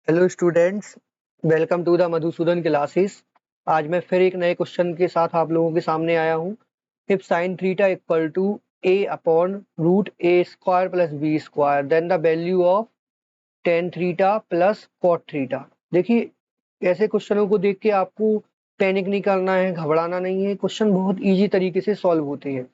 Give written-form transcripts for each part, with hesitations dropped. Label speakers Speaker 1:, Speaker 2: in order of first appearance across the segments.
Speaker 1: Hello students, welcome to the Madhusudan classes. आज मैं फिर एक नए क्वेश्चन के साथ आप लोगों के सामने आया हूँ। If sine theta equal to a upon root A square plus B square then the value of tan theta plus cot theta. देखिए, ऐसे क्वेश्चनों को देख के आपको पैनिक नहीं करना है, घबराना नहीं है। क्वेश्चन बहुत ईजी तरीके से सॉल्व होते हैं।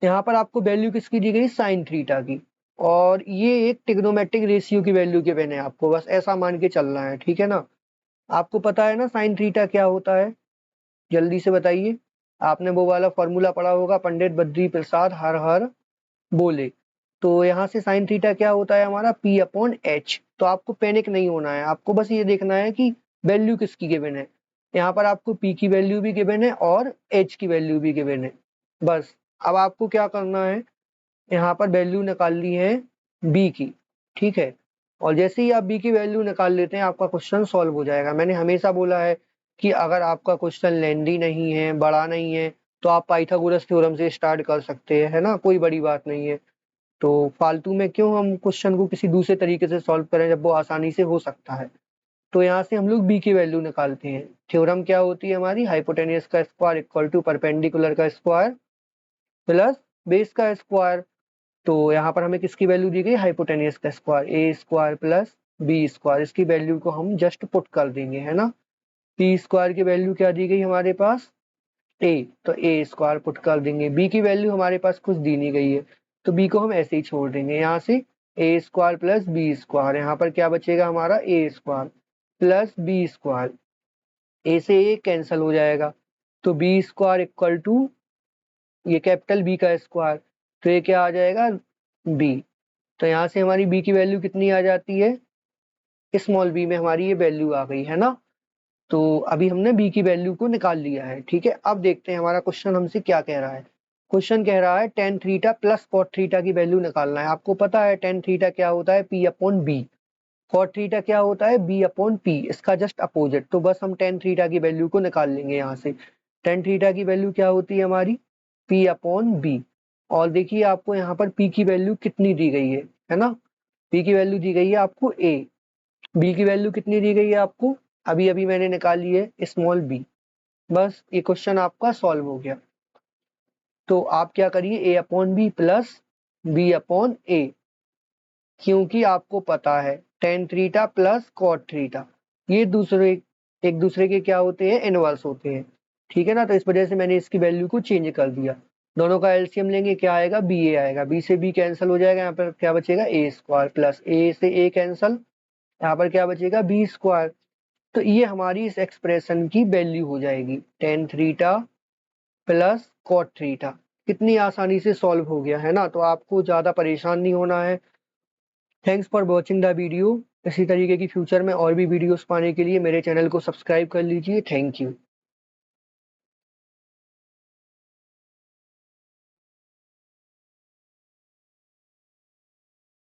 Speaker 1: यहाँ पर आपको वैल्यू किसकी दी गई? साइन थीटा की। और ये एक ट्रिग्नोमेट्रिक रेशियो की वैल्यू के बने, आपको बस ऐसा मान के चलना है, ठीक है ना। आपको पता है ना साइन थीटा क्या होता है? जल्दी से बताइए। आपने वो वाला फॉर्मूला पढ़ा होगा, पंडित बद्री प्रसाद हर हर बोले। तो यहाँ से साइन थीटा क्या होता है हमारा? P upon H. तो आपको पैनिक नहीं होना है, आपको बस ये देखना है कि वैल्यू किसकी गिवन है। यहाँ पर आपको पी की वैल्यू भी गिवन है और एच की वैल्यू भी गिवन है। बस अब आपको क्या करना है, यहाँ पर वैल्यू निकालनी है बी की, ठीक है। और जैसे ही आप बी की वैल्यू निकाल लेते हैं आपका क्वेश्चन सॉल्व हो जाएगा। मैंने हमेशा बोला है कि अगर आपका क्वेश्चन लेंदी नहीं है, बड़ा नहीं है, तो आप पाइथागोरस थ्योरम से स्टार्ट कर सकते हैं, है ना, कोई बड़ी बात नहीं है। तो फालतू में क्यों हम क्वेश्चन को किसी दूसरे तरीके से सॉल्व करें जब वो आसानी से हो सकता है। तो यहाँ से हम लोग बी की वैल्यू निकालते हैं। थ्योरम क्या होती है हमारी? हाइपोटेन्यूस का स्क्वायर इक्वल टू परपेंडिकुलर का स्क्वायर प्लस बेस का स्क्वायर। तो यहाँ पर हमें किसकी वैल्यू दी गई? हाइपोटेन्यूस का स्क्वायर ए स्क्वायर प्लस बी स्क्वायर। इसकी वैल्यू को हम जस्ट पुट कर देंगे, है ना। पी स्क्वायर की वैल्यू क्या दी गई हमारे पास? ए, तो ए स्क्वायर पुट कर देंगे। बी की वैल्यू हमारे पास कुछ दी नहीं गई है, तो बी को हम ऐसे ही छोड़ देंगे। यहाँ से ए स्क्वायर प्लस बी स्क्वायर, यहाँ पर क्या बचेगा हमारा? ए स्क्वायर प्लस बी स्क्वायर। ए से ए कैंसिल हो जाएगा, तो बी स्क्वायर इक्वल टू ये कैपिटल बी का स्क्वायर, तो ये क्या आ जाएगा? बी। तो यहाँ से हमारी बी की वैल्यू कितनी आ जाती है? स्मॉल बी में हमारी ये वैल्यू आ गई, है ना। तो अभी हमने बी की वैल्यू को निकाल लिया है, ठीक है। अब देखते हैं हमारा क्वेश्चन हमसे क्या कह रहा है। क्वेश्चन कह रहा है tan theta plus cot theta की वैल्यू निकालना है। आपको पता है टेन थीटा क्या होता है? P upon B. Cot theta क्या होता है? बी अपॉन पी, इसका जस्ट अपोजिट। तो बस हम टेन थीटा की वैल्यू को निकाल लेंगे यहाँ से। टेन थीटा की वैल्यू क्या होती है हमारी? P upon B. और देखिए आपको यहाँ पर पी की वैल्यू कितनी दी गई है ना। पी की वैल्यू दी गई है आपको ए। बी की वैल्यू कितनी दी गई है आपको? अभी अभी मैंने निकाली है, स्मॉल बी। बस ये क्वेश्चन आपका सॉल्व हो गया। तो आप क्या करिए, A upon B plus B upon A, क्योंकि आपको पता है tan theta plus cot theta ये एक दूसरे के क्या होते हैं? इनवर्स होते हैं, ठीक है ना। तो इस वजह से मैंने इसकी वैल्यू को चेंज कर दिया। दोनों का एलसीएम लेंगे, क्या आएगा? बी ए आएगा। बी से बी कैंसिल हो जाएगा, यहाँ पर क्या बचेगा? ए स्क्वायर प्लस ए से ए कैंसिल, यहाँ पर क्या बचेगा? B square. तो ये हमारी इस एक्सप्रेशन की वैल्यू हो जाएगी, tan theta plus cot theta. कितनी आसानी से सॉल्व हो गया, है ना। तो आपको ज्यादा परेशान नहीं होना है। Thanks for watching the video. इसी तरीके की फ्यूचर में और भी वीडियोस पाने के लिए मेरे चैनल को सब्सक्राइब कर लीजिए। Thank you.